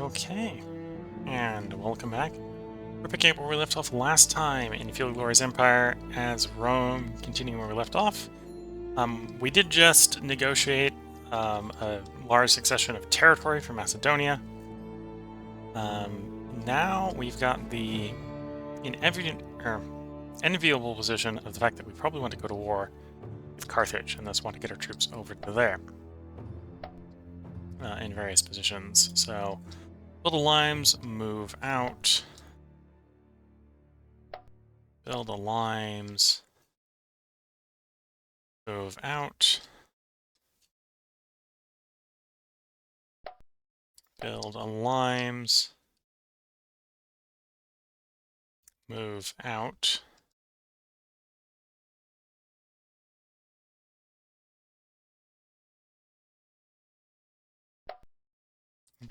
Okay, and welcome back. We're picking up where we left off last time in Field of Glory's Empire as Rome, continuing where we left off. We did just negotiate a large succession of territory for Macedonia. Now we've got the enviable position of the fact that we probably want to go to war with Carthage, and thus want to get our troops over to there in various positions. So, build a limes, move out. Build a limes, move out. Build a limes, move out.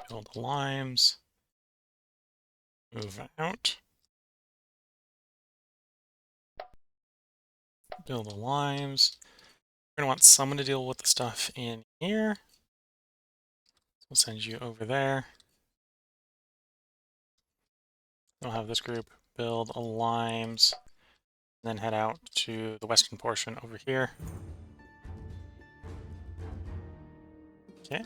Build a limes, move out. Build a limes. We're going to want someone to deal with the stuff in here. So we'll send you over there. We'll have this group build a limes, and then head out to the western portion over here. Okay.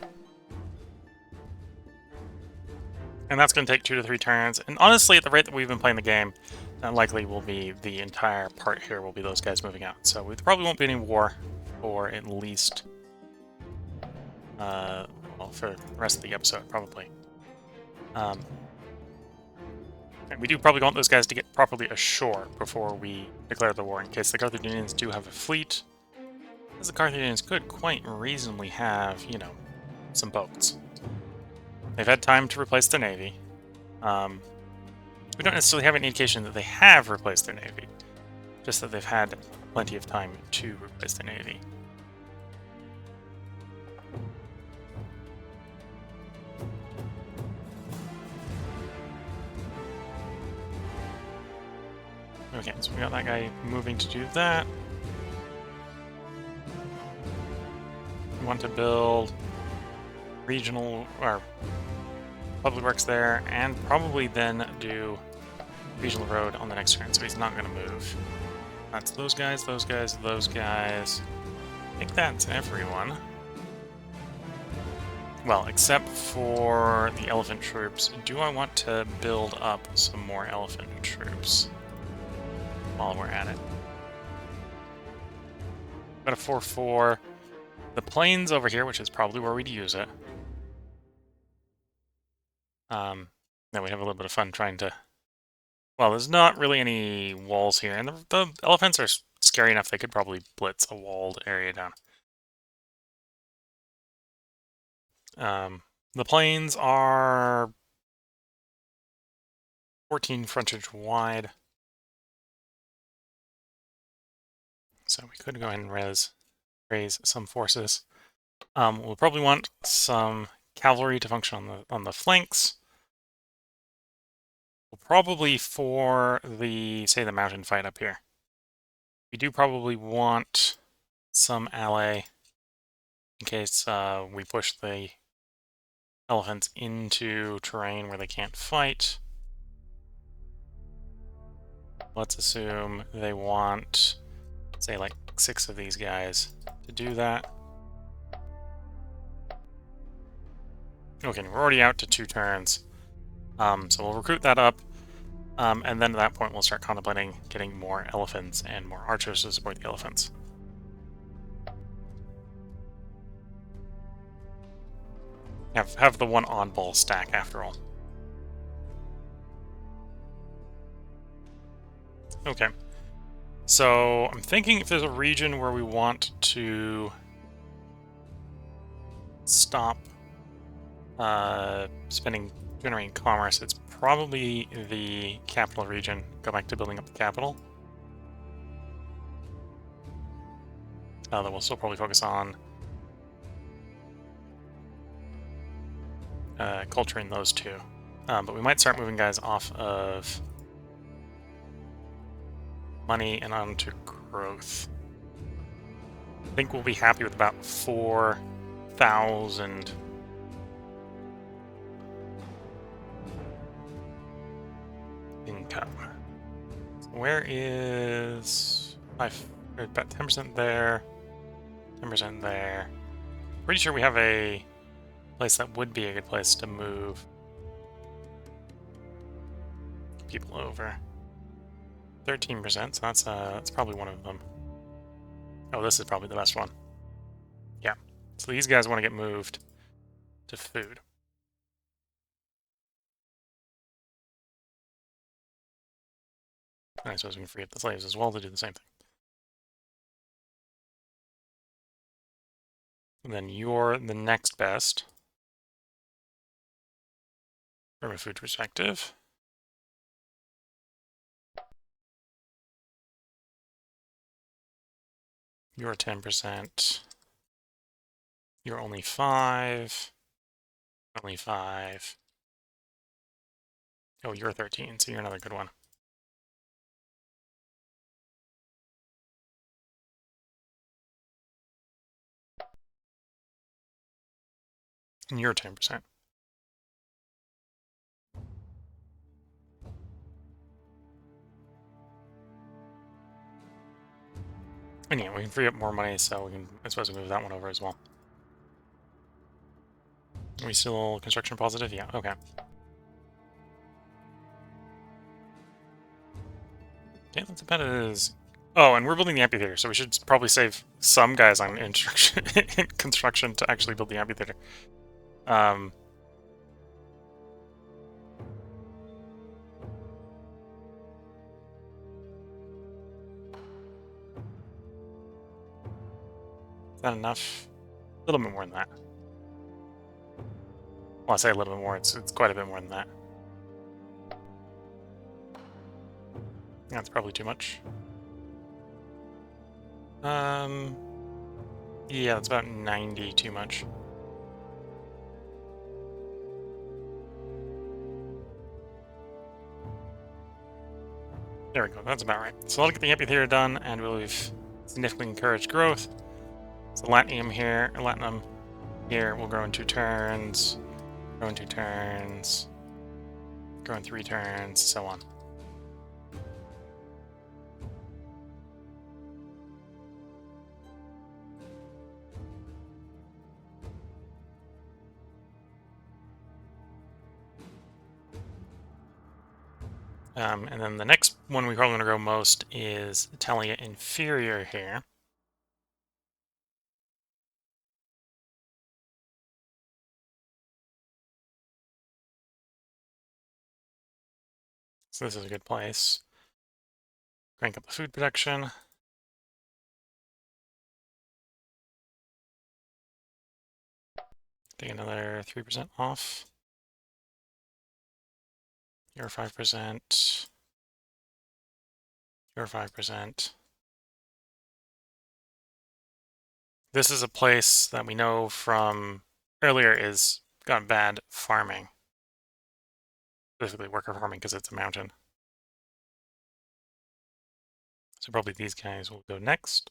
And that's going to take 2 to 3 turns. And honestly, at the rate that we've been playing the game, that likely will be the entire part here will be those guys moving out. So there probably won't be any war for at least, well, for the rest of the episode, probably. And we do probably want those guys to get properly ashore before we declare the war, in case the Carthaginians do have a fleet. As the Carthaginians could quite reasonably have, you know, some boats. They've had time to replace their navy. We don't necessarily have any indication that they have replaced their navy, just that they've had plenty of time to replace their navy. Okay, so we got that guy moving to do that. We want to build regional or public works there, and probably then do regional road on the next turn, so he's not going to move. That's those guys, those guys, those guys. I think that's everyone. Well, except for the elephant troops. Do I want to build up some more elephant troops while we're at it? Got a 4-4. The plains over here, which is probably where we'd use it. Then we have a little bit of fun trying to... Well, there's not really any walls here, and the elephants are scary enough they could probably blitz a walled area down. The plains are 14 frontage wide. So we could go ahead and raise some forces. We'll probably want some cavalry to function on the flanks. We'll probably, for the, say, the mountain fight up here, we do probably want some ally in case we push the elephants into terrain where they can't fight. Let's assume they want, say, like 6 of these guys to do that. Okay, we're already out to 2 turns. So we'll recruit that up, and then at that point we'll start contemplating getting more elephants and more archers to support the elephants. Have the one on-ball stack after all. Okay. So I'm thinking if there's a region where we want to stop generating commerce, it's probably the capital region. Go back to building up the capital. That we'll still probably focus on culturing those two. But we might start moving guys off of money and onto growth. I think we'll be happy with about 4,000 income. So where is about 10% there, 10% there. Pretty sure we have a place that would be a good place to move people over. 13%, so that's probably one of them. Oh, this is probably the best one. Yeah. So these guys want to get moved to food. And I suppose we can free up the slaves as well to do the same thing. And then you're the next best from a food perspective. You're 10%. You're only 5. Only 5. Oh, you're 13, so you're another good one. And you're 10%. And yeah, we can free up more money, so we can, I suppose, move that one over as well. Are we still construction positive? Yeah, okay. Okay, that's about as... Oh, and we're building the amphitheater, so we should probably save some guys on construction to actually build the amphitheater. Is that enough? A little bit more than that. Well, I say a little bit more, it's quite a bit more than that. That's probably too much. Yeah, that's about 90 too much. There we go, that's about right. So let's get the amphitheater done, and we've significantly encouraged growth. So Latinum here, or Latinum here will grow in 2 turns, grow in 2 turns, grow in 3 turns, so on. And then the next one we're probably going to grow most is Italia Inferior here. So this is a good place. Crank up the food production. Take another 3% off. You're 5%. You're 5%. This is a place that we know from earlier is got bad farming. Specifically worker farming because it's a mountain. So probably these guys will go next.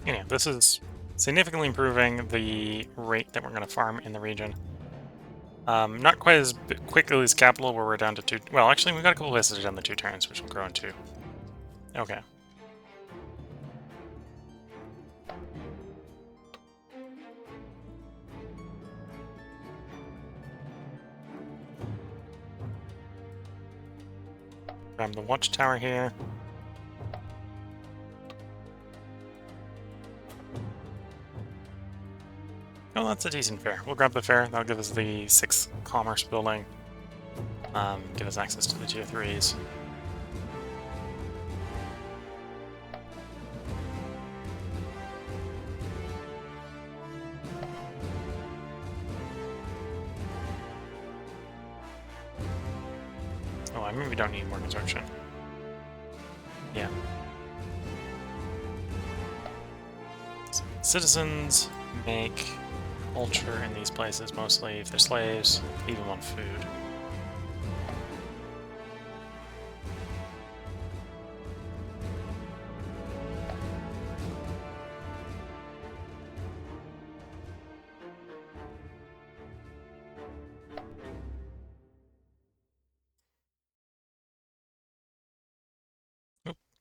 Yeah, this is significantly improving the rate that we're going to farm in the region. Not quite as quickly as capital, where we're down to 2... Well, actually, we've got a couple places down the 2 turns, which will grow in 2. Okay. Grab the watchtower here. Oh, that's a decent fair. We'll grab the fair. That'll give us the 6th commerce building. Give us access to the tier 3s. Oh, I mean we don't need more construction. Yeah. So citizens make culture in these places mostly. If they're slaves, leave them on food.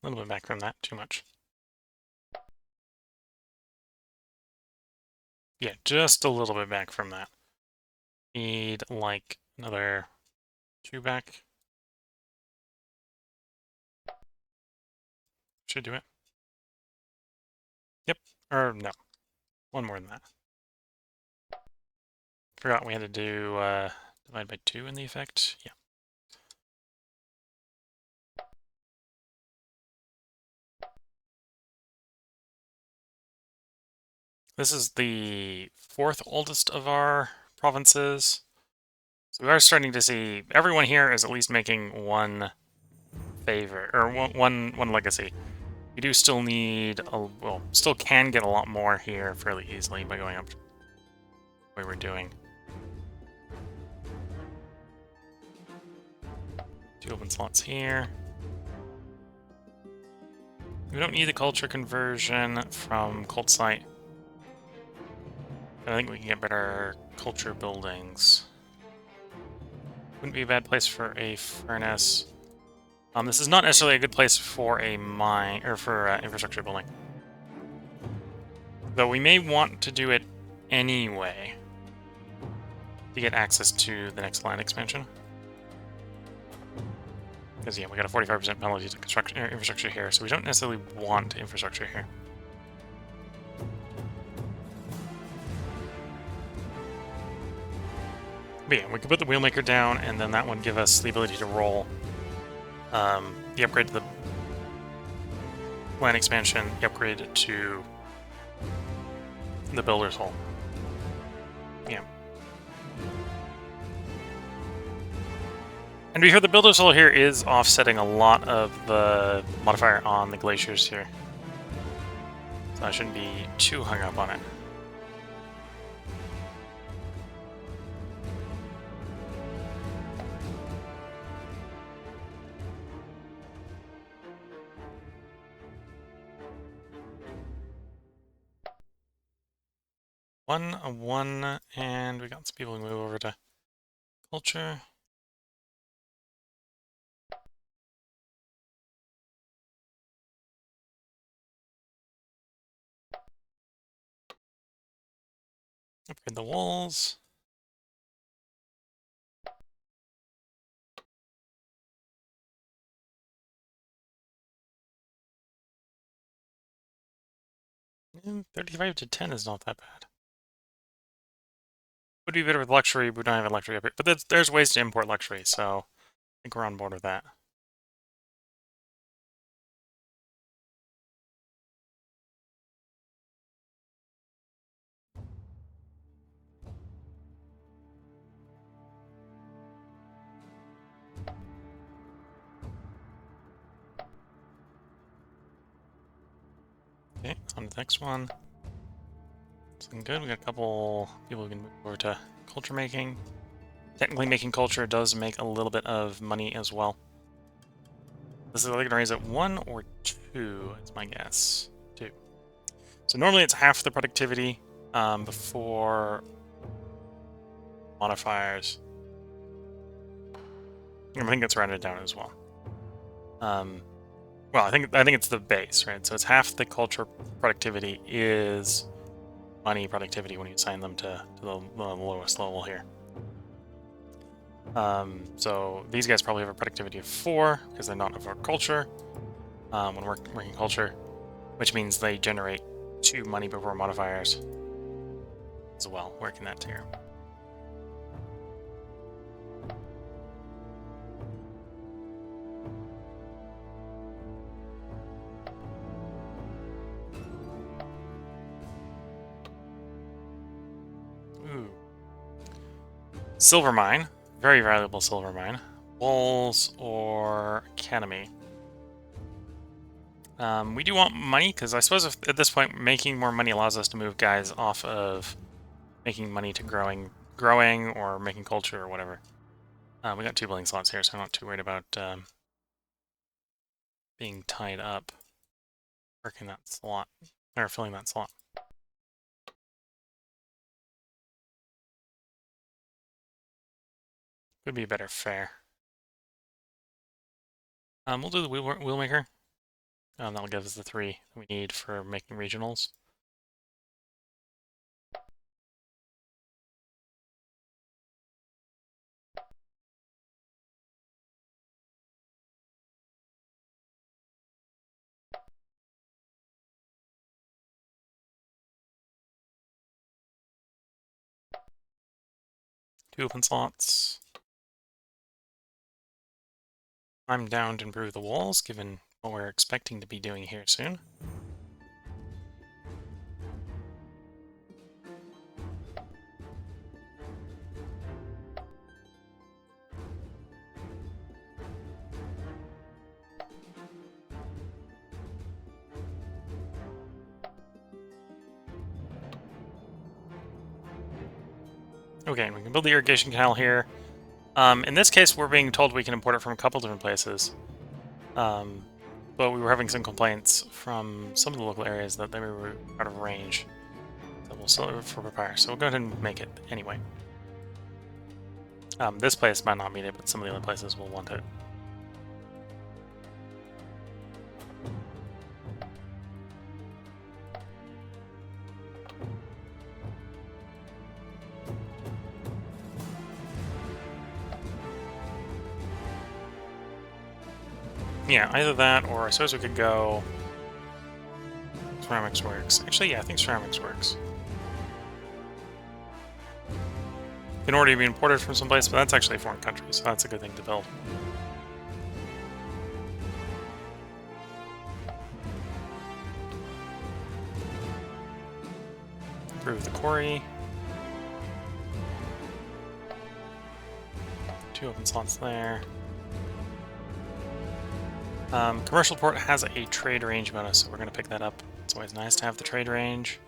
little bit back from that, too much. Yeah, just a little bit back from that. Need, like, another 2 back. Should do it. Yep, or no, 1 more than that. Forgot we had to do divide by 2 in the effect. Yeah. This is the 4th oldest of our provinces. So we are starting to see everyone here is at least making 1 favor, or one legacy. We do still need, well, still can get a lot more here fairly easily by going up the way we're doing. 2 open slots here. We don't need the culture conversion from Cult Site. I think we can get better culture buildings. Wouldn't be a bad place for a furnace. This is not necessarily a good place for a mine, or for infrastructure building. Though we may want to do it anyway to get access to the next land expansion. Because, yeah, we got a 45% penalty to construction infrastructure here, so we don't necessarily want infrastructure here. But yeah, we can put the Wheelmaker down, and then that would give us the ability to roll the upgrade to the land expansion, the upgrade to the Builder's Hall. Yeah. And to be fair, the Builder's Hall here is offsetting a lot of the modifier on the glaciers here. So I shouldn't be too hung up on it. A 1, and we got some people who move over to culture. Upgrade the walls. And 35 to 10 is not that bad. Would be better with luxury, but we don't have a luxury up here. But there's ways to import luxury, so I think we're on board with that. Okay, on to the next one. Looking good. We got a couple people who can move over to culture making. Technically, making culture does make a little bit of money as well. This is going to raise it 1 or 2, is my guess. 2. So normally it's half the productivity before modifiers. I think it's rounded down as well. Well, I think it's the base, right? So it's half the culture productivity is money productivity when you assign them to the lowest level here. So these guys probably have a productivity of 4 because they're not of our culture when we're working culture, which means they generate 2 money before modifiers as well, working that tier. Ooh. Silver mine. Very valuable silver mine. Walls or academy. We do want money, because I suppose if, at this point making more money allows us to move guys off of making money to growing or making culture or whatever. We got 2 building slots here, so I'm not too worried about being tied up working that slot, or filling that slot. Would be a better fare. We'll do the Wheelmaker. And that'll give us the 3 we need for making regionals. Two open slots. I'm down to improve the walls, given what we're expecting to be doing here soon. Okay, we can build the irrigation canal here. In this case, we're being told we can import it from a couple different places. But we were having some complaints from some of the local areas that they were out of range. So we'll sell it for repair. So we'll go ahead and make it anyway. This place might not need it, but some of the other places will want it. Yeah, either that, or I suppose we could go Ceramics Works. Actually, yeah, I think Ceramics Works. Can already be imported from someplace, but that's actually a foreign country, so that's a good thing to build. Improve the quarry. 2 open slots there. Commercial port has a trade range bonus, so we're going to pick that up. It's always nice to have the trade range.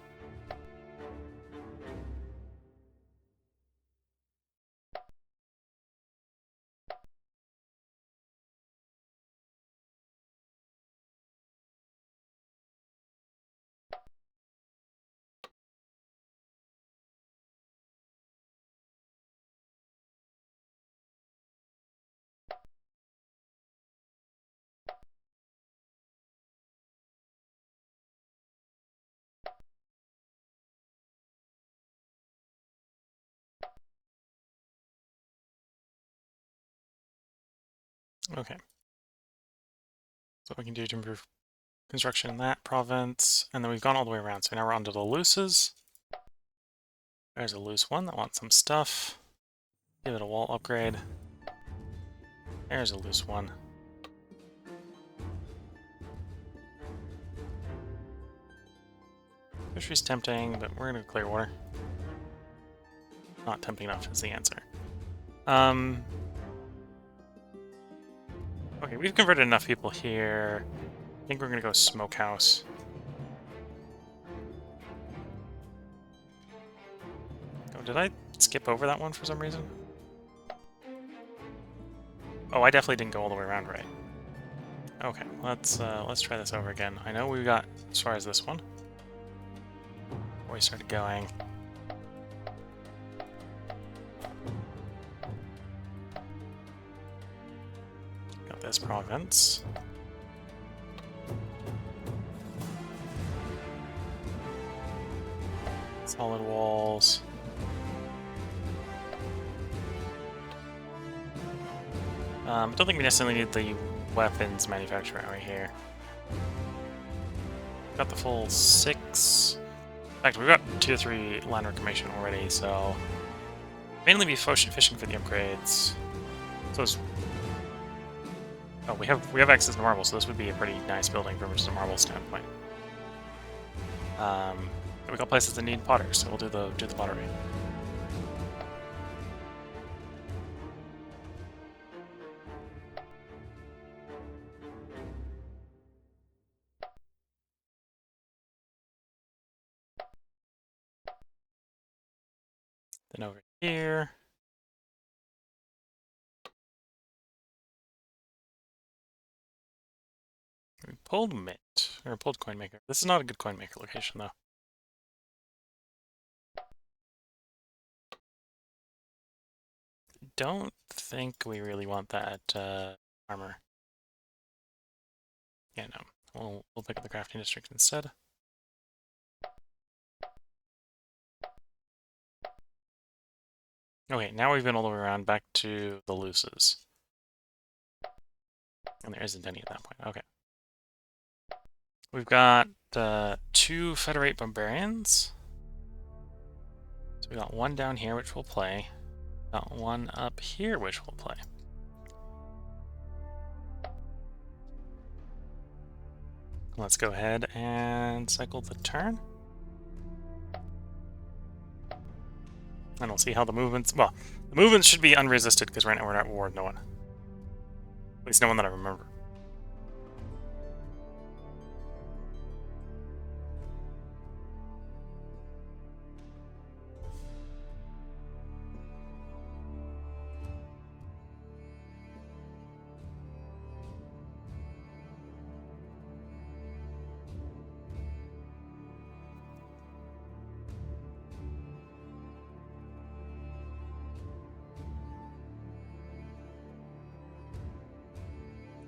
Okay. So what we can do to improve construction in that province, and then we've gone all the way around, so now we're onto the looses. There's a loose one that wants some stuff. Give it a wall upgrade. There's a loose one. Fishery's tempting, but we're gonna go Clearwater. Not tempting enough is the answer. Okay, we've converted enough people here. I think we're gonna go Smokehouse. Oh, did I skip over that one for some reason? Oh, I definitely didn't go all the way around right. Okay, let's try this over again. I know we got as far as this one. Before we started going. Got this province. Solid walls. Don't think we necessarily need the weapons manufacturer right here. Got the full 6. In fact, we've got 2 or 3 land reclamation already, so mainly be fishing for the upgrades. So it's... Oh, we have access to marble, so this would be a pretty nice building from just a marble standpoint. We got places that need potters, so we'll do the pottery. Then over here. We pulled Mint, or pulled Coin Maker. This is not a good Coin Maker location, though. Don't think we really want that armor. Yeah, no. We'll pick up the crafting district instead. Okay, now we've been all the way around back to the Luces. And there isn't any at that point. Okay. We've got 2 Federate Barbarians. So we got one down here, which we'll play. Got one up here, which we'll play. Let's go ahead and cycle the turn. And we'll see how the movements... Well, the movements should be unresisted, because right now we're not at war with no one. At least no one that I remember.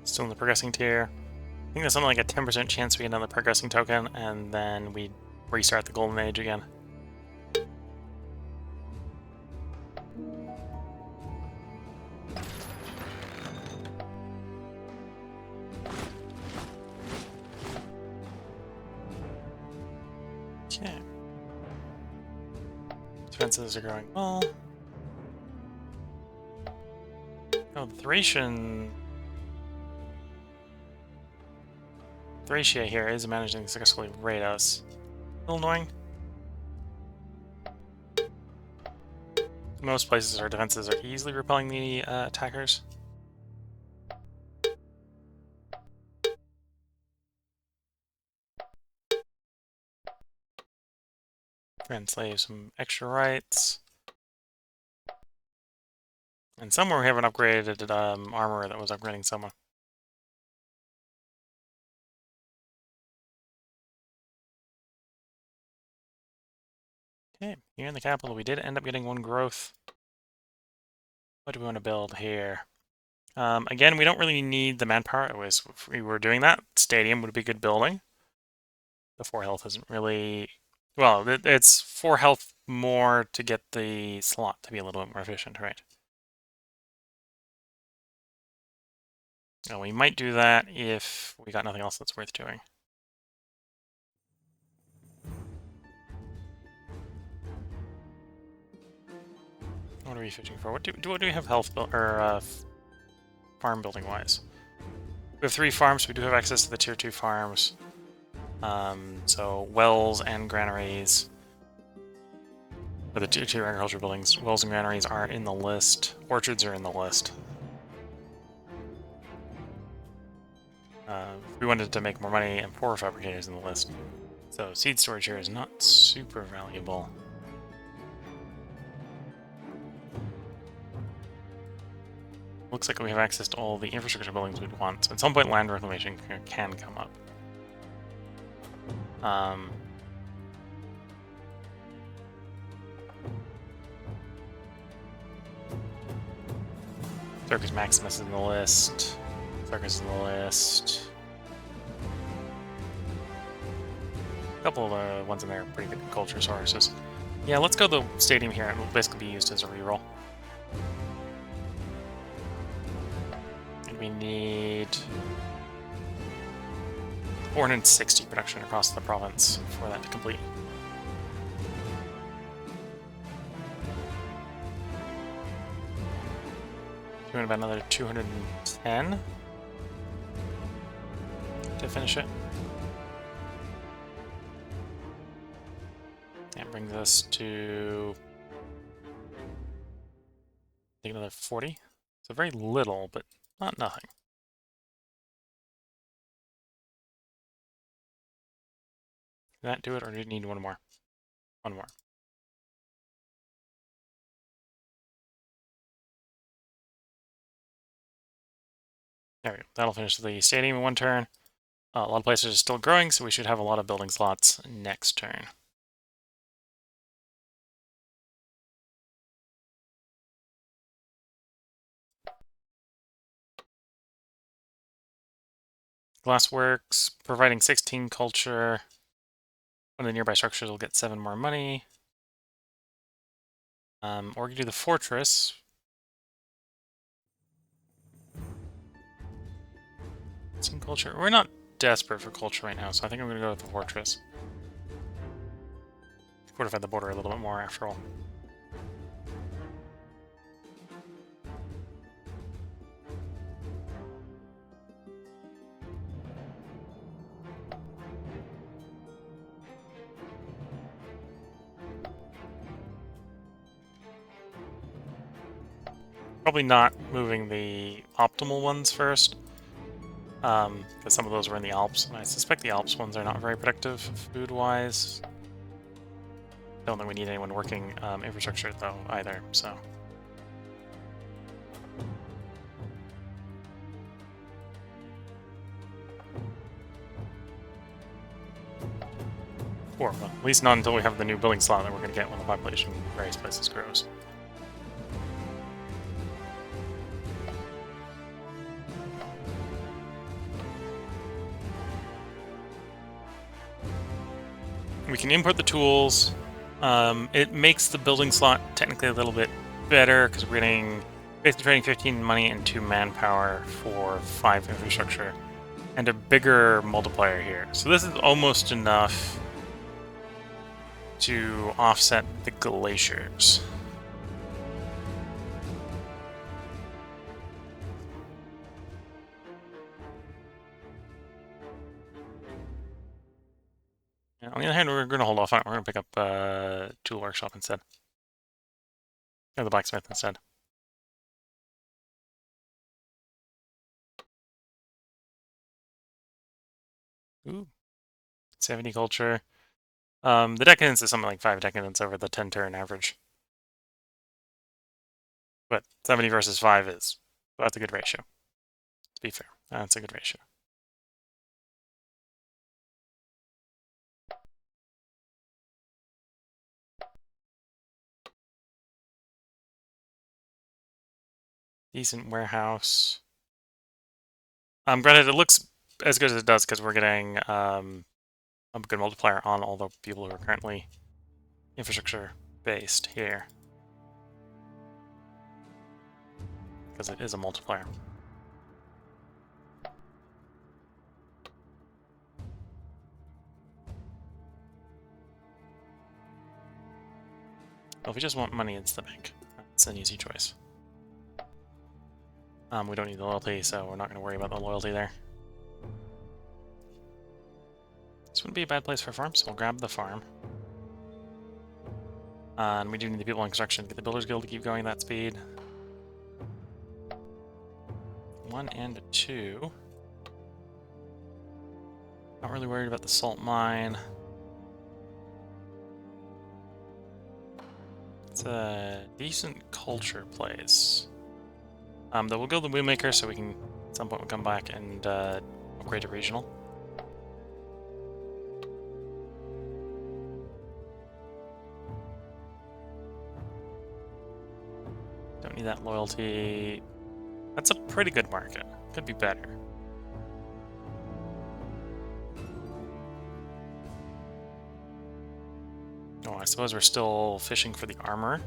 Still in the progressing tier. I think there's something like a 10% chance we get another progressing token, and then we restart the Golden Age again. Okay. Defenses are going well. Oh, the Thracia here is managing to successfully raid us. A little annoying. Most places our defenses are easily repelling the attackers. Enslave some extra rights. And somewhere we have an upgraded armorer that was upgrading someone. Okay, here in the capital we did end up getting 1 growth. What do we want to build here? Again, we don't really need the manpower. If we were doing that, stadium would be good building. The 4 health isn't really... Well, it's 4 health more to get the slot to be a little bit more efficient, right? And we might do that if we got nothing else that's worth doing. What are we fishing for? What do we have health or farm building wise? We have 3 farms. So we do have access to the tier 2 farms. So wells and granaries. For the tier 2 agriculture buildings, wells and granaries are in the list. Orchards are in the list. We wanted to make more money, and 4 fabricators in the list. So seed storage here is not super valuable. Looks like we have access to all the infrastructure buildings we'd want. So at some point land reclamation can come up. Circus Maximus is in the list. Circus is in the list. A couple of the ones in there are pretty good culture sources. Yeah, let's go to the stadium here. It will basically be used as a reroll. And we need 460 production across the province for that to complete. Doing about another 210 to finish it. That brings us to I think another 40. So very little, but not nothing. Did that do it, or do you need one more? One more. There we go. That'll finish the stadium in 1 turn. A lot of places are still growing, so we should have a lot of building slots next turn. Glassworks, providing 16 culture. One of the nearby structures will get 7 more money. Or we can do the fortress. Some culture. We're not desperate for culture right now, so I think I'm going to go with the fortress. Fortify the border a little bit more, after all. Probably not moving the optimal ones first, because some of those were in the Alps, and I suspect the Alps ones are not very productive food-wise. Don't think we need anyone working infrastructure, though, either, so... Or, well, at least not until we have the new building slot that we're going to get when the population in various places grows. We can import the tools. It makes the building slot technically a little bit better because we're getting basically trading 15 money and 2 manpower for 5 infrastructure and a bigger multiplier here. So this is almost enough to offset the glaciers. Yeah, on the other hand, we're going to hold off on it. We're going to pick up Tool Workshop instead. Or the Blacksmith instead. Ooh. 70 culture. The decadence is something like 5 decadence over the 10 turn average. But 70 versus 5 is... that's a good ratio. To be fair, that's a good ratio. Decent warehouse. Granted, it looks as good as it does because we're getting a good multiplier on all the people who are currently infrastructure based here. Because it is a multiplier. Well, if we just want money, it's the bank. That's an easy choice. We don't need the loyalty, so we're not going to worry about the loyalty there. This wouldn't be a bad place for a farm, so we'll grab the farm. And we do need the people in construction to get the Builders Guild to keep going at that speed. 1 and a 2. Not really worried about the salt mine. It's a decent culture place. Though we'll go the Wheelmaker so we can, at some point, we'll come back and upgrade to regional. Don't need that loyalty. That's a pretty good market. Could be better. Oh, I suppose we're still fishing for the armor.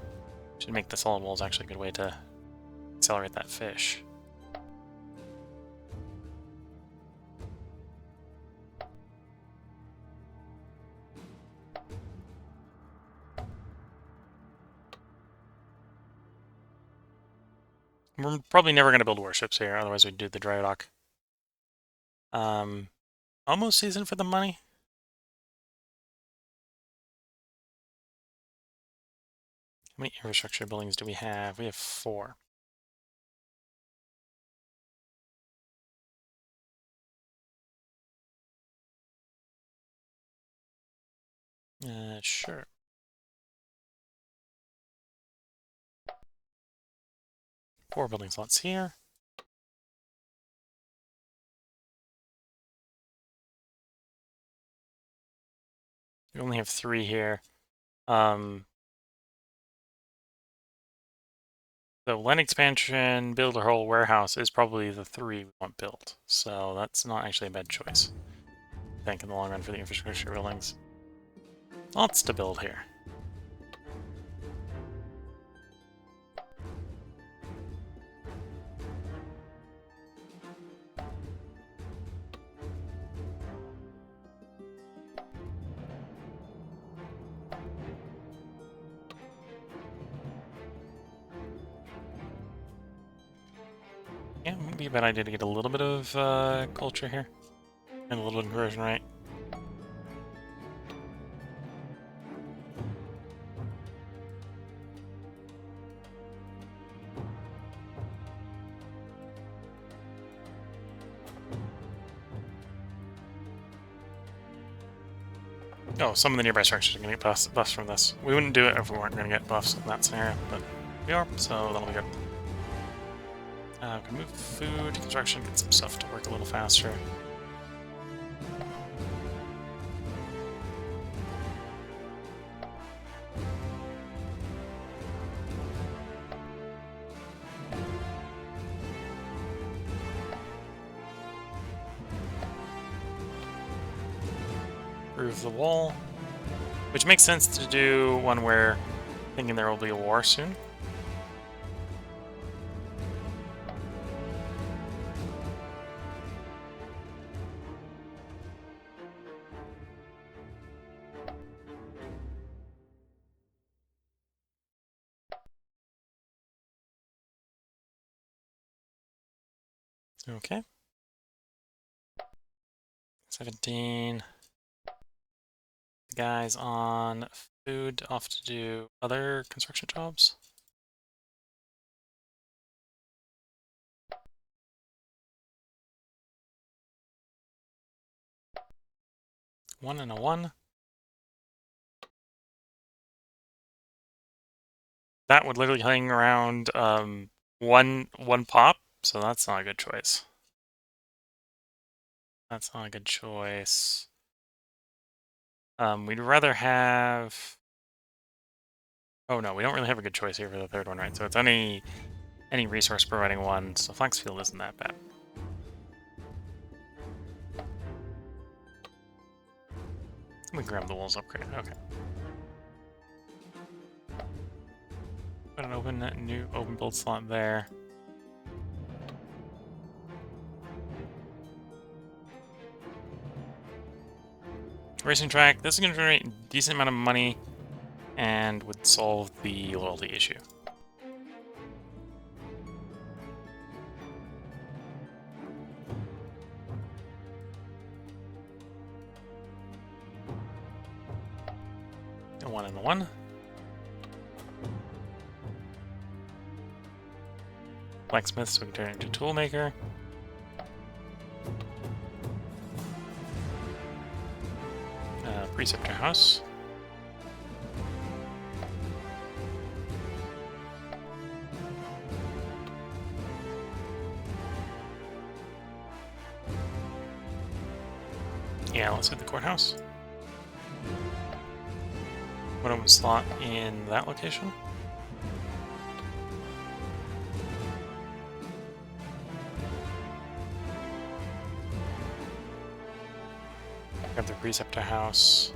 Should make the solid walls actually a good way to accelerate that fish. We're probably never going to build warships here, otherwise we'd do the dry dock. Almost season for the money. How many infrastructure buildings do we have? We have 4. Sure. Four building slots here. We only have 3 here. So land expansion, build a whole warehouse is probably the 3 we want built. So that's not actually a bad choice, I think, in the long run for the infrastructure buildings. Lots to build here. Yeah, it might be a bad idea to get a little bit of culture here. And a little bit of conversion rate. Oh, some of the nearby structures are going to get buffs from this. We wouldn't do it if we weren't going to get buffs in that scenario, but we are, so that'll be good. We can move food, construction, get some stuff to work a little faster. Improve the wall, which makes sense to do one where thinking there will be a war soon. Okay. 17. The guys on food off to do other construction jobs. One and a one. That would literally hang around one pop, so that's not a good choice. That's not a good choice. We'd rather have... Oh no, we don't really have a good choice here for the third one, right? So it's any resource providing one, so Flaxfield isn't that bad. We grab the walls upgrade, okay. Put an new open build slot there. Racing track, this is going to generate a decent amount of money and would solve the loyalty issue. A one and a one. Blacksmith, so we can turn it into toolmaker. Preceptor house. Yeah, let's hit the courthouse. What open slot in that location? Grab the preceptor house.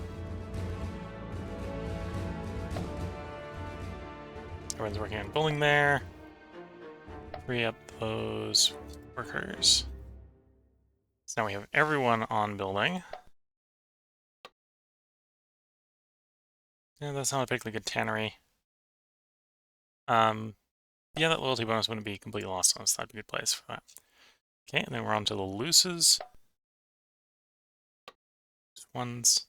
Everyone's working on building there. Free up those workers. So now we have everyone on building. Yeah, that's not a particularly good tannery. Yeah, that loyalty bonus wouldn't be completely lost on us. That'd be a good place for that. Okay, and then we're on to the looses. Ones.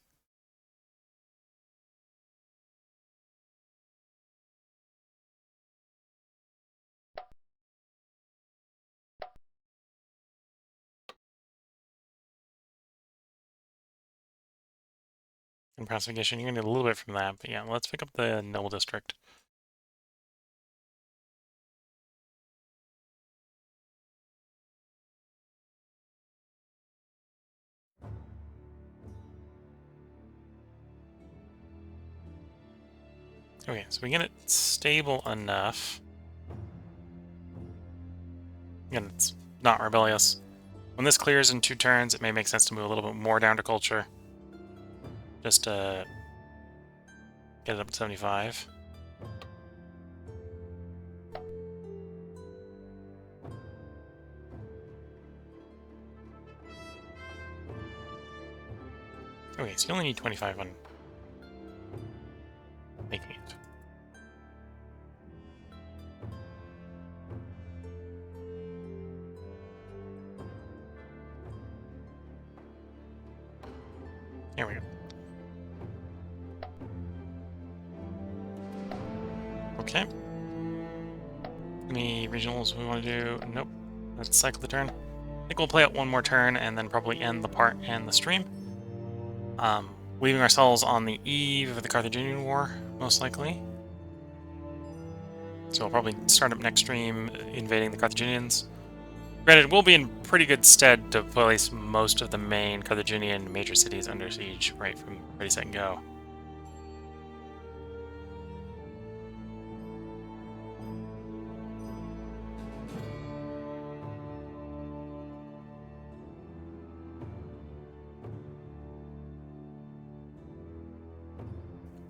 And pacification, you're gonna need a little bit from that, but yeah, let's pick up the Noble District. Okay, so we get it stable enough. Again, it's not rebellious. When this clears in 2 turns, it may make sense to move a little bit more down to culture. Just to get it up to 75. Okay, so you only need 25 on making it. Here we go. Okay. Any regionals we want to do? Nope. Let's cycle the turn. I think we'll play it one more turn and then probably end the part and the stream. Leaving ourselves on the eve of the Carthaginian War, most likely. So we'll probably start up next stream invading the Carthaginians. Granted, we'll be in pretty good stead to place most of the main Carthaginian major cities under siege right from ready, set, and go.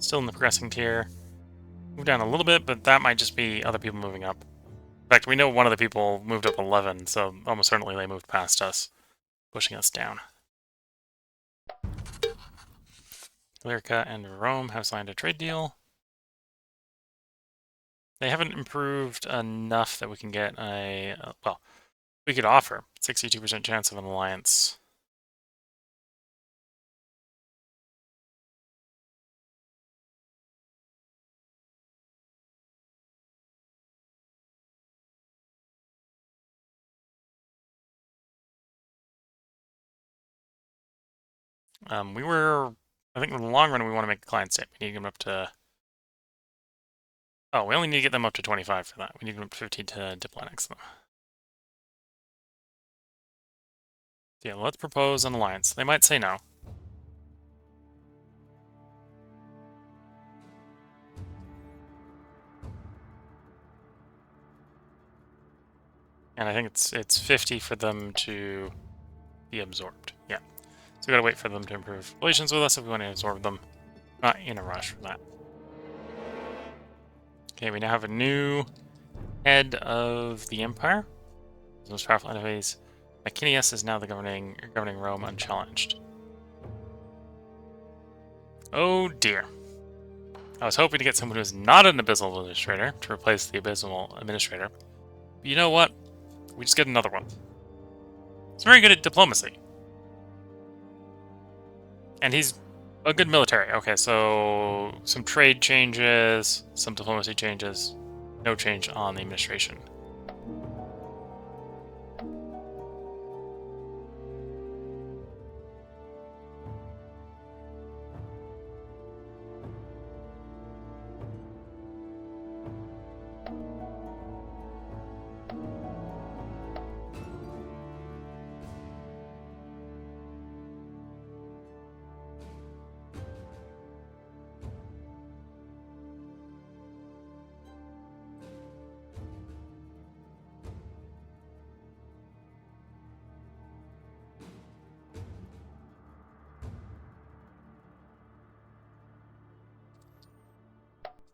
Still in the progressing tier. Move down a little bit, but that might just be other people moving up. In fact, we know one of the people moved up 11, so almost certainly they moved past us, pushing us down. Lyrica and Rome have signed a trade deal. They haven't improved enough that we can get a... well, we could offer 62% chance of an alliance. We were... I think in the long run we want to make a client state. We need to get them up to... oh, we only need to get them up to 25 for that. We need to get them up to 15 to diplomatics, though. Yeah, let's propose an alliance. They might say no. And I think it's 50 for them to be absorbed. Yeah. So we gotta wait for them to improve relations with us if we want to absorb them. Not in a rush for that. Okay, we now have a new head of the Empire. His most powerful enemies. Macinius is now the governing Rome unchallenged. Oh dear. I was hoping to get someone who's not an Abysmal Administrator to replace the Abysmal Administrator. But you know what? We just get another one. He's very good at diplomacy. And he's a good military. Okay, so some trade changes, some diplomacy changes. No change on the administration.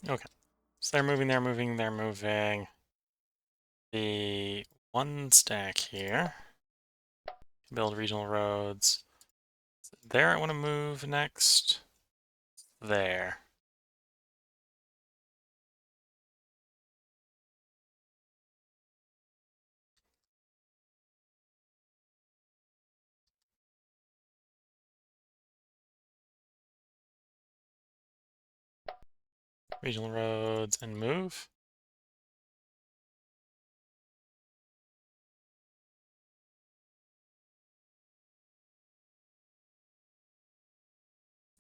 Okay. So they're moving, they're moving, they're moving. The one stack here. Build regional roads. There I want to move next. There. Regional roads and move.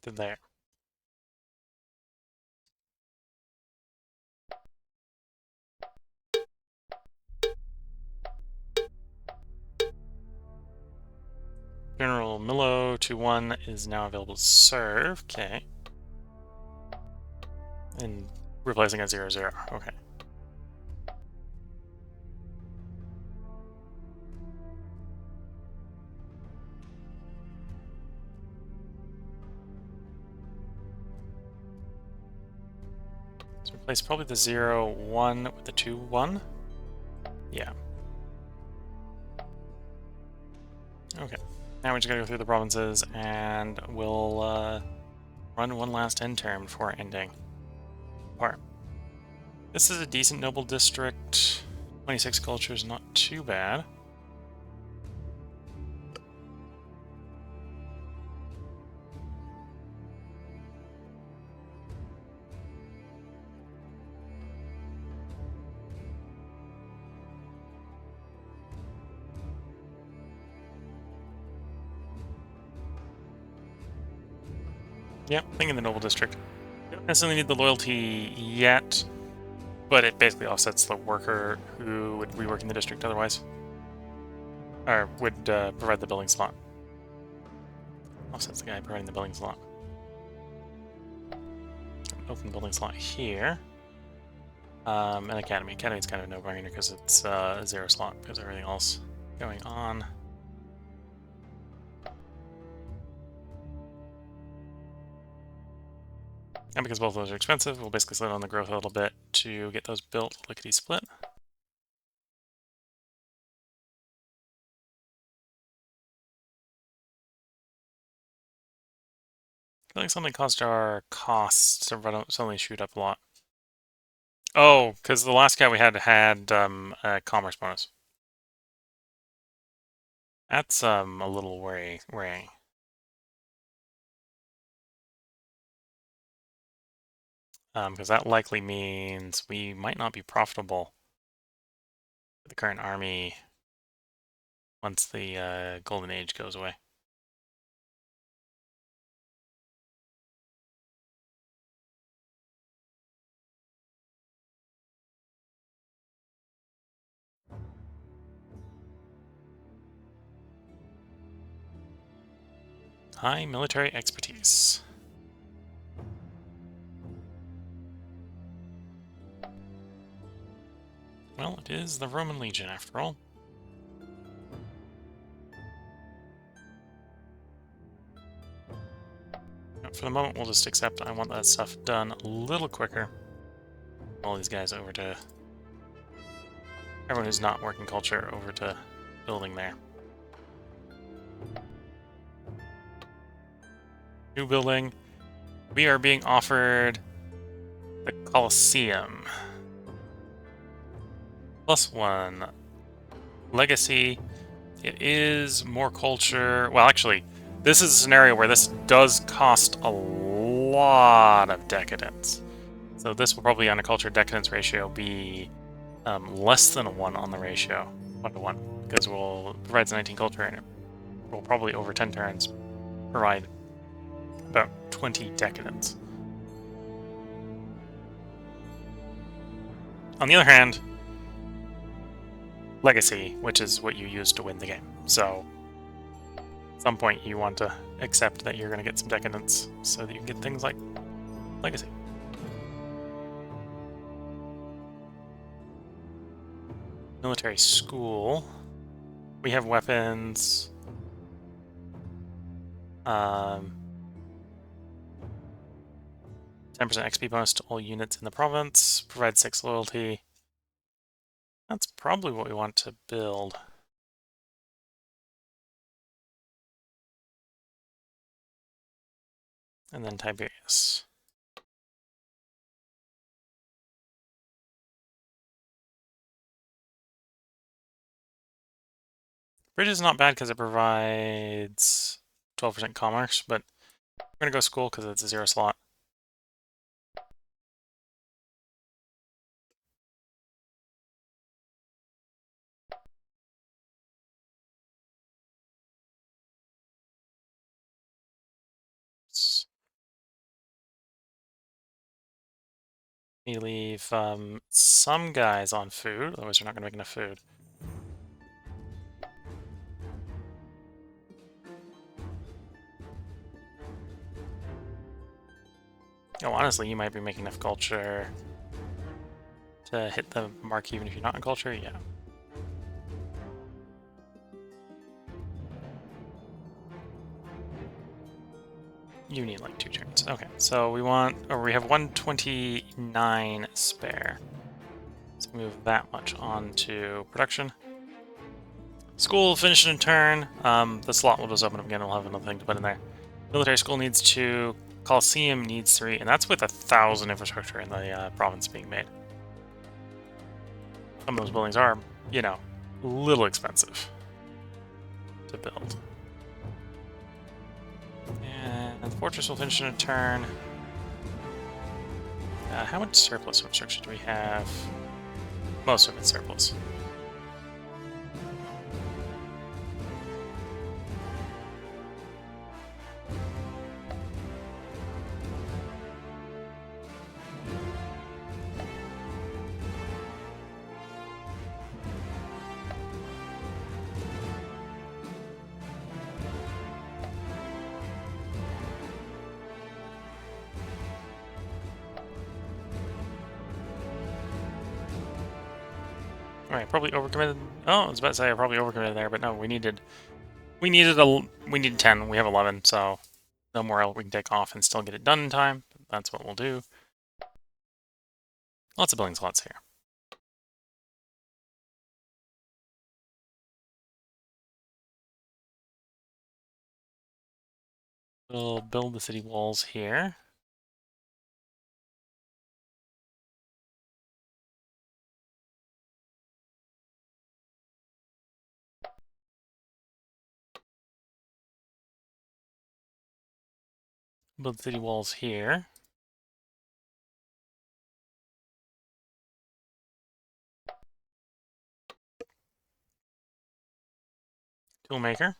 To there. General Milo 2-1 is now available to serve. Okay. And replacing a 0-0. Okay. Replace probably the 0, 1 with the 2, 1. Yeah. Okay. Now we just gotta go through the provinces, and we'll run one last end term before ending part. This is a decent noble district. 26 culture is not too bad. Yep, thinking the noble district. Don't necessarily need the loyalty yet, but it basically offsets the worker who would rework in the district otherwise. Or would provide the building slot. Offsets the guy providing the building slot. Open building slot here. An academy. Academy's kind of a no-brainer because it's a 0 slot because of everything else going on. And because both of those are expensive, we'll basically slow down the growth a little bit to get those built lickety-split. I feel like something caused our costs to suddenly shoot up a lot. Oh, because the last guy we had a commerce bonus. That's a little worrying. Because that likely means we might not be profitable with the current army once the Golden Age goes away. High military expertise. Well, it is the Roman Legion after all. For the moment, we'll just accept I want that stuff done a little quicker. All these guys over to... Everyone who's not working culture over to building there. New building. We are being offered the Colosseum. +1. Legacy. It is more culture. Well, actually, this is a scenario where this does cost a lot of decadence. So this will probably, on a culture decadence ratio, be less than a 1 on the ratio. 1 to 1. Because we'll provide 19 culture, and it will probably, over 10 turns, provide about 20 decadence. On the other hand, legacy, which is what you use to win the game. So at some point you want to accept that you're going to get some decadence so that you can get things like legacy. Military school. We have weapons. 10% XP bonus to all units in the province. Provide 6 loyalty. That's probably what we want to build. And then Tiberius. Bridge is not bad because it provides 12% commerce, but I'm going to go school because it's a 0 slot. Need to leave some guys on food, otherwise we're not going to make enough food. Oh, honestly, you might be making enough culture to hit the mark even if you're not in culture, yeah. you need like 2 turns. Okay, so we have 129 spare. So move that much onto production. School will finish in a turn. The slot will just open up again. We'll have another thing to put in there. Military school needs 2. Coliseum needs 3, and that's with 1,000 infrastructure in the province being made. Some of those buildings are, you know, a little expensive to build. And the fortress will finish in a turn. How much surplus infrastructure do we have? Most of it's surplus. Alright, probably overcommitted. Oh, I was about to say I probably overcommitted there, but no, we needed 10. We have 11, so no more we can take off and still get it done in time. That's what we'll do. Lots of building slots here. We'll build the city walls here. Build city walls here. Toolmaker.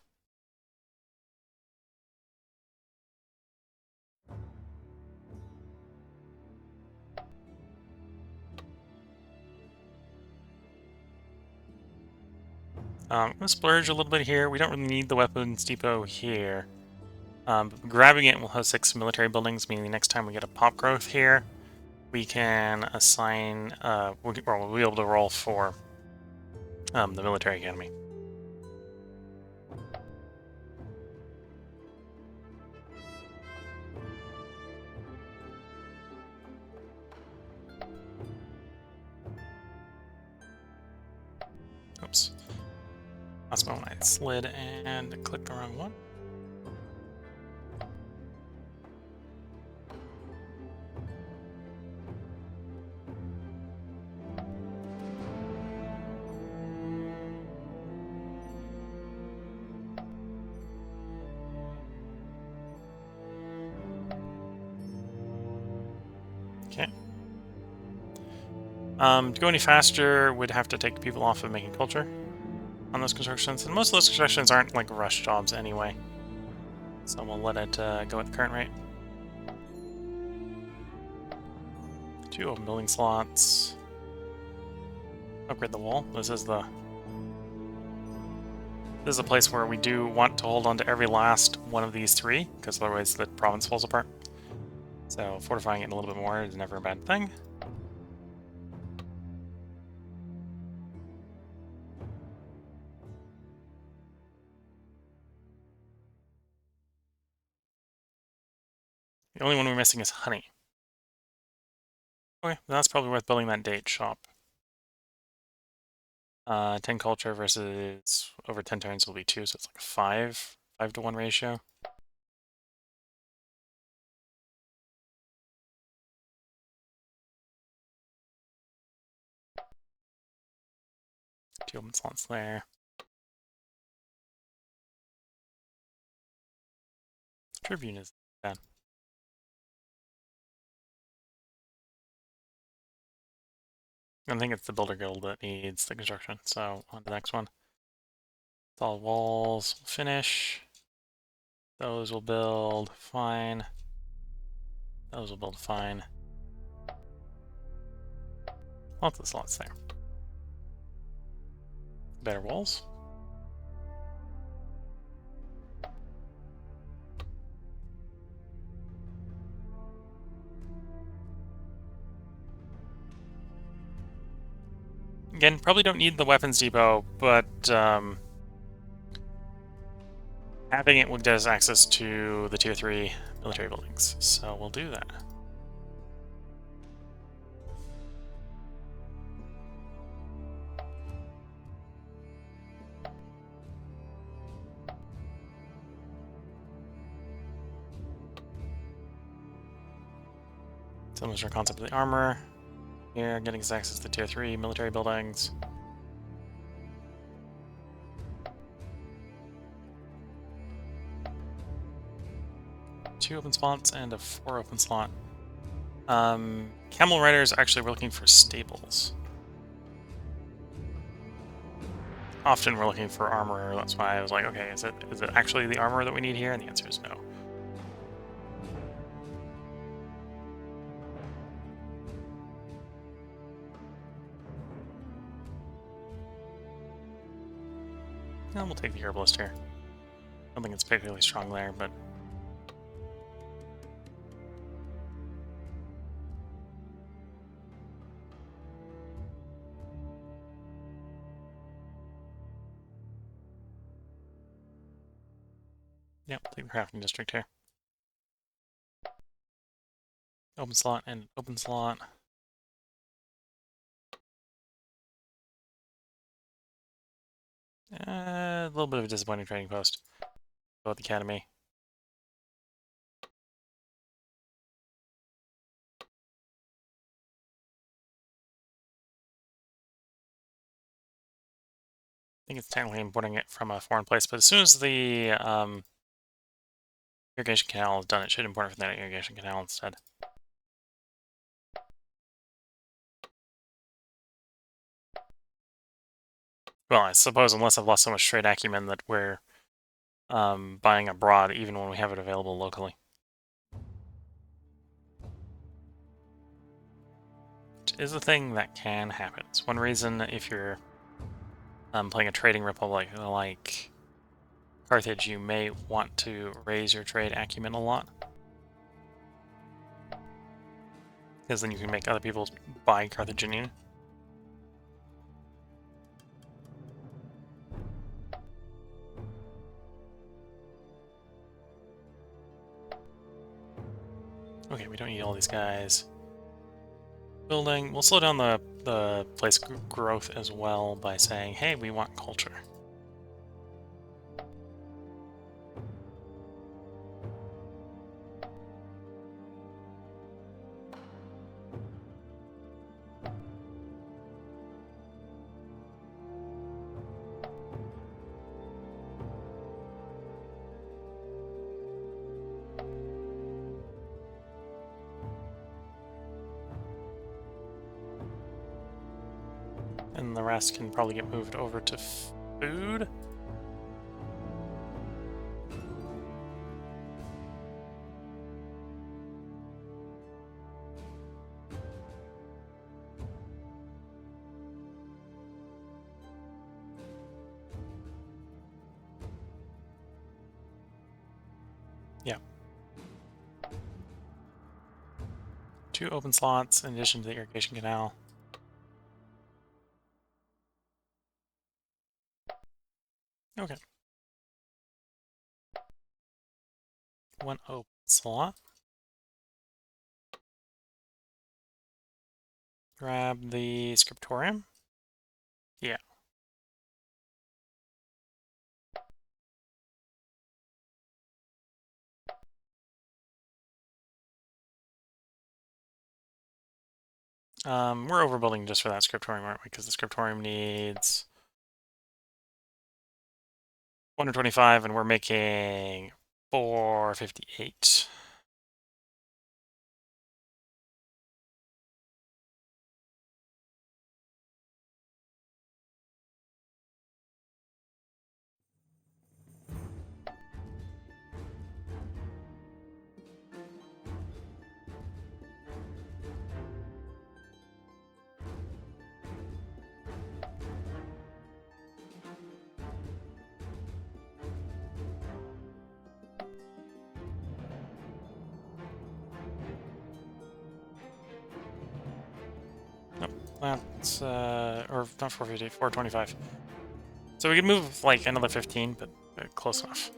I'm going to splurge a little bit here. We don't really need the weapons depot here. But grabbing it will have 6 military buildings, meaning the next time we get a pop growth here, we can assign, we'll be able to roll for the military academy. Oops. Last moment I slid and clicked the wrong one. Okay. To go any faster, we'd have to take people off of making culture on those constructions, and most of those constructions aren't like rush jobs anyway, so we'll let it go at the current rate. 2 open building slots. Upgrade the wall. This is a place where we do want to hold on to every last one of these 3, because otherwise the province falls apart. So fortifying it a little bit more is never a bad thing. The only one we're missing is honey. Okay, that's probably worth building that date shop. 10 culture versus over 10 turns will be 2, so it's like a 5 to 1 ratio. Two open slots there. Tribune is bad. I think it's the Builder Guild that needs the construction, so on to the next one. Solid walls will finish. Those will build fine. Those will build fine. Lots of slots there. Better walls. Again, probably don't need the weapons depot, but having it will give us access to the tier 3 military buildings. So we'll do that. Similar concept of the armor. Here, getting us access to tier 3 military buildings. Two open slots and a 4 open slot. Camel Riders, actually we're looking for stables. Often we're looking for armor, that's why I was like, okay, is it actually the armor that we need here? And the answer is no. And we'll take the herbalist here. I don't think it's particularly strong there, but yeah, we'll take the crafting district here. Open slot and open slot. A little bit of a disappointing trading post. Go at the academy. I think it's technically importing it from a foreign place, but as soon as the irrigation canal is done, it should import it from that irrigation canal instead. Well, I suppose unless I've lost so much trade acumen that we're buying abroad even when we have it available locally. Which is a thing that can happen. It's one reason if you're playing a trading republic like Carthage, you may want to raise your trade acumen a lot. Because then you can make other people buy Carthaginian. Okay, we don't need all these guys. Building. We'll slow down the place growth as well by saying, hey, we want culture. And the rest can probably get moved over to food. Yeah. 2 open slots in addition to the irrigation canal. Okay. 1 open slot. Grab the scriptorium. Yeah. We're overbuilding just for that scriptorium, aren't we? Because the scriptorium needs 125, and we're making 458. That's, or not 450, 425. So we could move like another 15, but close enough.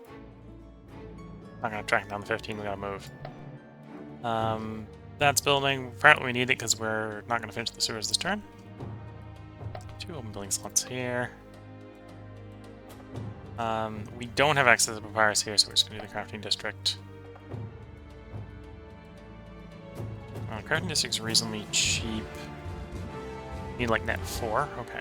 Not gonna track down the 15, we gotta move. That's building. Apparently we need it because we're not gonna finish the sewers this turn. 2 open building slots here. We don't have access to papyrus here, so we're just gonna do the crafting district. Crafting district's reasonably cheap. Need like net 4? Okay.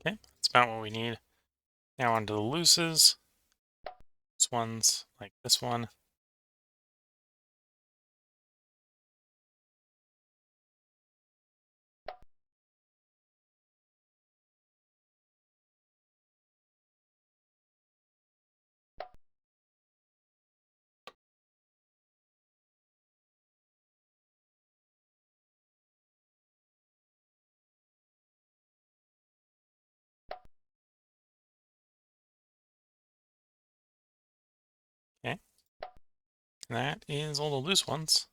Okay, that's about what we need. Now onto the looses. This one's like this one. Okay. That is all the loose ones.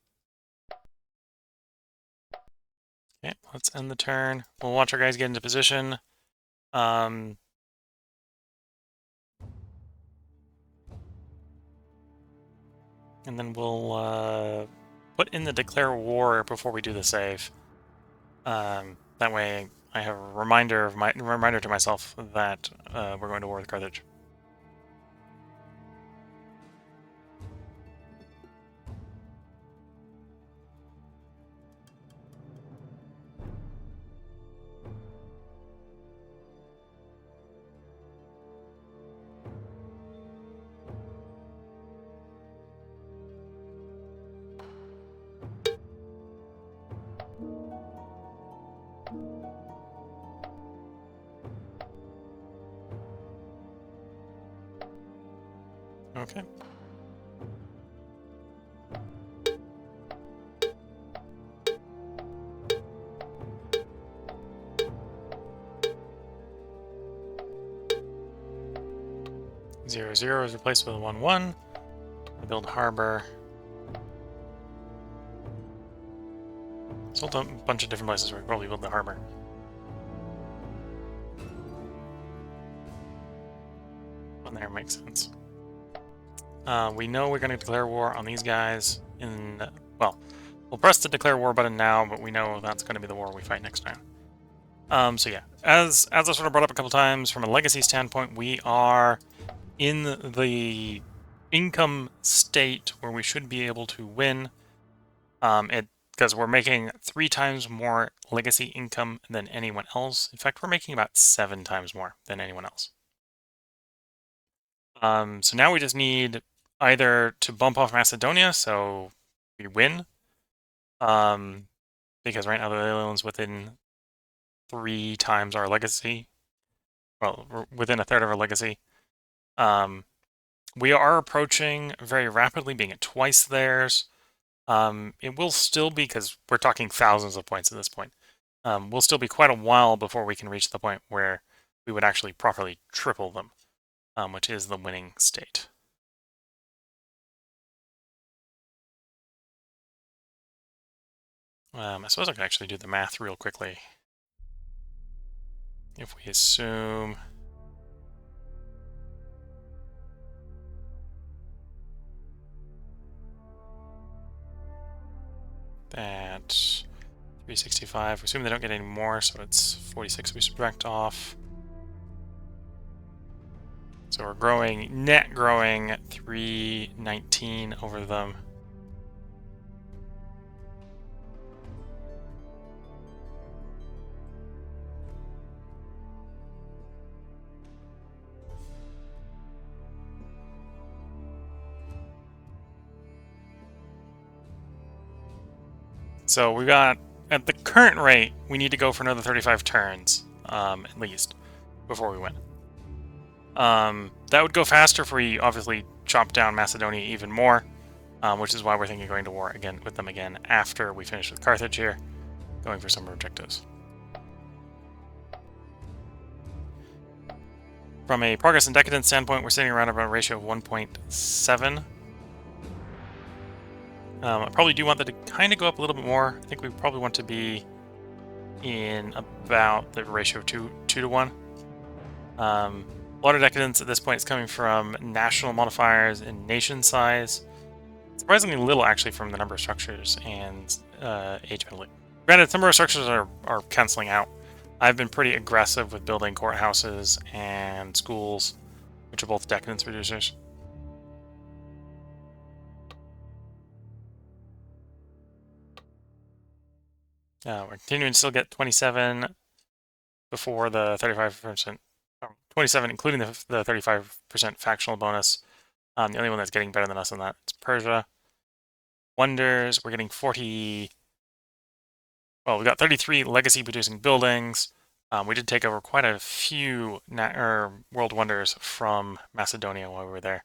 Okay, let's end the turn. We'll watch our guys get into position. And then we'll put in the declare war before we do the save. That way I have a reminder to myself that we're going to war with Carthage. Okay. Zero zero is replaced with 1-1. Build harbor. Still a bunch of different places where we probably build the harbor. One there makes sense. We know we're going to declare war on these guys in... Well, we'll press the declare war button now, but we know that's going to be the war we fight next time. So yeah, as I sort of brought up a couple times, from a legacy standpoint, we are in the income state where we should be able to win. Because we're making 3 times more legacy income than anyone else. In fact, we're making about 7 times more than anyone else. So now we just need either to bump off Macedonia, so we win. Because right now the island's within 3 times our legacy. Well, we're within a third of our legacy. We are approaching very rapidly, being at twice theirs. It will still be, because we're talking thousands of points at this point, will still be quite a while before we can reach the point where we would actually properly triple them, which is the winning state. I suppose I can actually do the math real quickly. If we assume that 365, we assume they don't get any more, so it's 46 we subtract off. So we're growing, net growing 319 over them. So we got at the current rate, we need to go for another 35 turns, at least, before we win. That would go faster if we obviously chop down Macedonia even more, which is why we're thinking of going to war again with them again after we finish with Carthage here, going for some objectives. From a progress and decadence standpoint, we're sitting around about a ratio of 1.7. I probably do want that to kind of go up a little bit more. I think we probably want to be in about the ratio of 2 to 1. A lot of decadence at this point is coming from national modifiers and nation size. Surprisingly little, actually, from the number of structures and age penalty. Granted, some of our structures are canceling out. I've been pretty aggressive with building courthouses and schools, which are both decadence reducers. We're continuing to still get 27 before the 35%. 27, including the 35% factional bonus. The only one that's getting better than us on that is Persia. Wonders, we're getting 40. Well, we got 33 legacy-producing buildings. We did take over quite a few world wonders from Macedonia while we were there.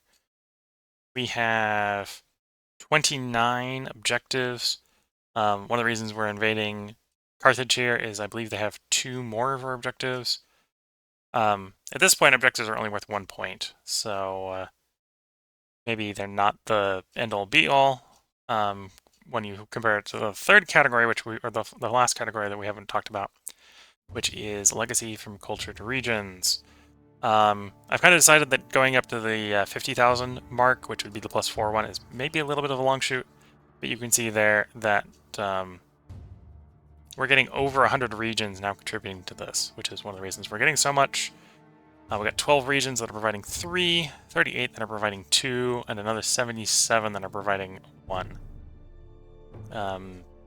We have 29 objectives. One of the reasons we're invading Carthage here is I believe they have 2 more of our objectives. At this point, objectives are only worth 1 point, so maybe they're not the end-all be-all. When you compare it to the third category, or the last category that we haven't talked about, which is legacy from culture to regions. I've kind of decided that going up to the 50,000 mark, which would be the +4 one, is maybe a little bit of a long shoot, but you can see there that we're getting over 100 regions now contributing to this, which is one of the reasons we're getting so much. We got 12 regions that are providing 3, 38 that are providing 2, and another 77 that are providing 1.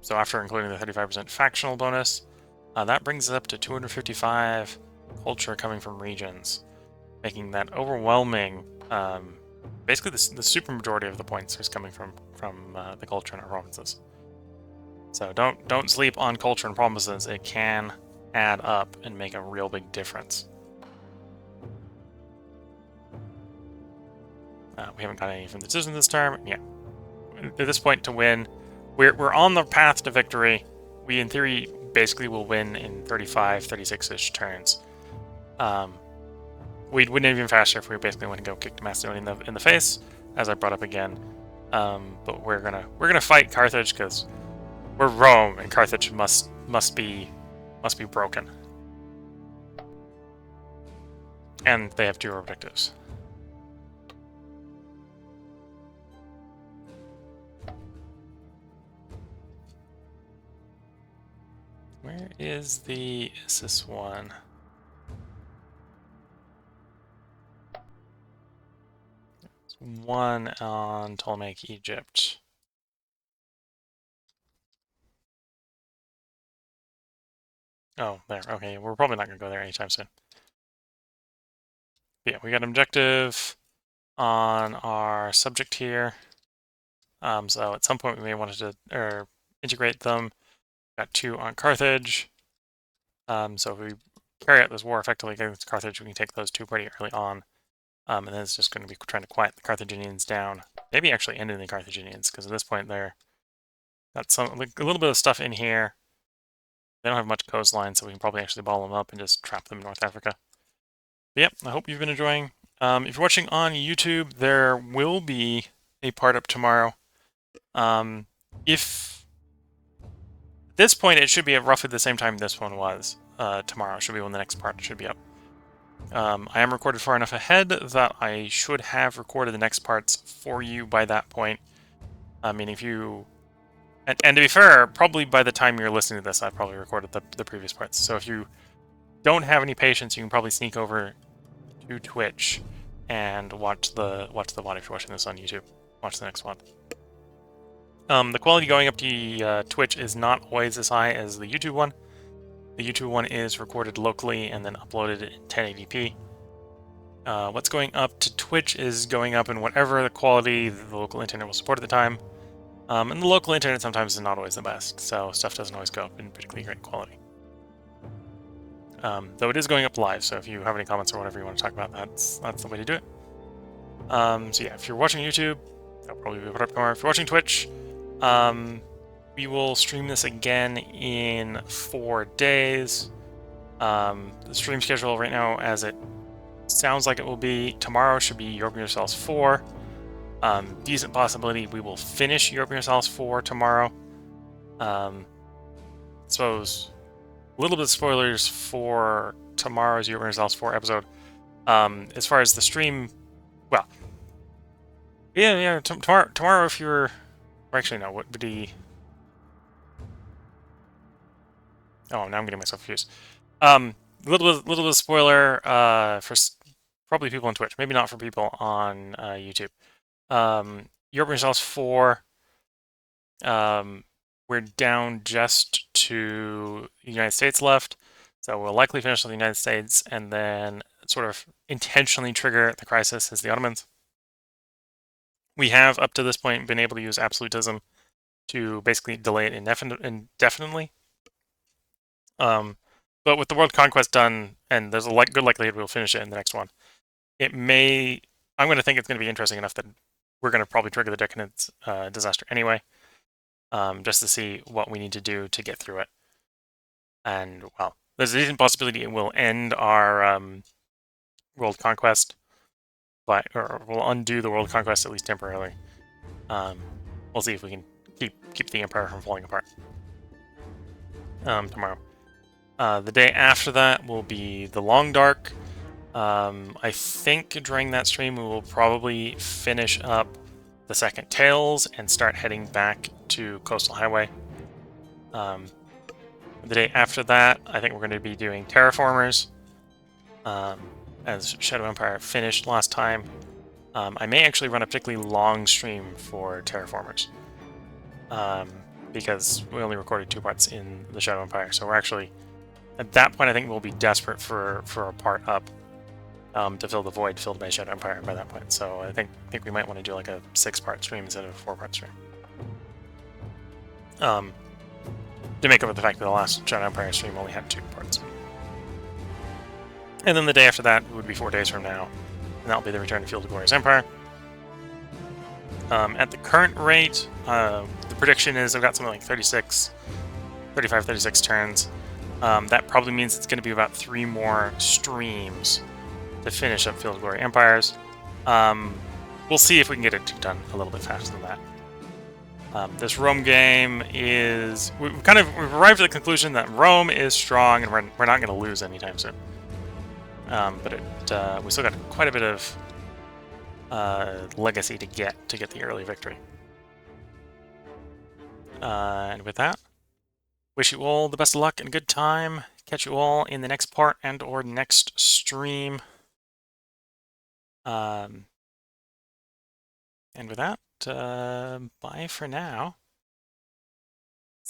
So after including the 35% factional bonus, that brings us up to 255 culture coming from regions, making that overwhelming. Basically, the super majority of the points is coming from the culture in our provinces. So don't sleep on culture and provinces. It can add up and make a real big difference. We haven't got any from the citizens this term. Yeah, at this point to win, we're on the path to victory. We, in theory, basically will win in 35, 36-ish turns. We'd win even faster if we basically went to go kick Macedonia in the face, as I brought up again. But we're gonna fight Carthage because we're Rome, and Carthage must be broken. And they have 2 objectives. Where is the Issus one? There's one on Ptolemaic Egypt. Oh, there. Okay, we're probably not going to go there anytime soon. But yeah, we got an objective on our subject here. So at some point we may want to integrate them. Got 2 on Carthage. So if we carry out this war effectively against Carthage, we can take those 2 pretty early on. And then it's just going to be trying to quiet the Carthaginians down. Maybe actually ending the Carthaginians, because at this point they're got a little bit of stuff in here. They don't have much coastline, so we can probably actually ball them up and just trap them in North Africa. But yep, I hope you've been enjoying. If you're watching on YouTube, there will be a part up tomorrow. If at this point, it should be at roughly the same time this one was. Tomorrow should be when the next part should be up. I am recorded far enough ahead that I should have recorded the next parts for you by that point. I mean, if you... And to be fair, probably by the time you're listening to this, I've probably recorded the previous parts. So if you don't have any patience, you can probably sneak over to Twitch and watch the VOD if you're watching this on YouTube. Watch the next one. The quality going up to Twitch is not always as high as the YouTube one. The YouTube one is recorded locally and then uploaded in 1080p. What's going up to Twitch is going up in whatever the quality the local internet will support at the time. And the local internet sometimes is not always the best, so stuff doesn't always go up in particularly great quality. Though it is going up live, so if you have any comments or whatever you want to talk about, that's the way to do it. So yeah, if you're watching YouTube, that'll probably be put up tomorrow. If you're watching Twitch, we will stream this again in 4 days. The stream schedule right now, as it sounds like it will be, tomorrow should be Europa Universalis 4. Decent possibility we will finish Europa Universalis 4 tomorrow. Suppose a little bit of spoilers for tomorrow's Europa Universalis 4 episode. As far as the stream, well, yeah, tomorrow if you're, or actually no, what would be? Oh, now I'm getting myself confused. A little bit of spoiler for probably people on Twitch, maybe not for people on YouTube. Europa Universalis 4. We're down just to the United States left, so we'll likely finish with the United States and then sort of intentionally trigger the crisis as the Ottomans. We have, up to this point, been able to use absolutism to basically delay it indefinitely. But with the world conquest done, and there's a good likelihood we'll finish it in the next one, it may... I'm going to think it's going to be interesting enough that we're going to probably trigger the Decadence disaster anyway, just to see what we need to do to get through it. And, well, there's a decent possibility it will end our world conquest, or we'll undo the world conquest at least temporarily. We'll see if we can keep the Empire from falling apart tomorrow. The day after that will be the Long Dark. I think during that stream we will probably finish up the second Tales and start heading back to Coastal Highway. The day after that, I think we're going to be doing Terraformers, as Shadow Empire finished last time. I may actually run a particularly long stream for Terraformers, because we only recorded 2 parts in the Shadow Empire, so we're actually, at that point, I think we'll be desperate for a part up to fill the void filled by Shadow Empire by that point. So I think we might want to do like a 6-part stream instead of a 4-part stream. To make up for the fact that the last Shadow Empire stream only had 2 parts. And then the day after that would be 4 days from now, and that'll be the return to Field of Glorious Empire. At the current rate, the prediction is I've got something like 35, 36 turns. That probably means it's going to be about 3 more streams to finish up Field of Glory Empires. We'll see if we can get it done a little bit faster than that. This Rome game is... We've arrived at the conclusion that Rome is strong and we're not going to lose anytime soon. But we still got quite a bit of legacy to get the early victory. And with that, wish you all the best of luck and good time. Catch you all in the next part and or next stream. And with that, bye for now.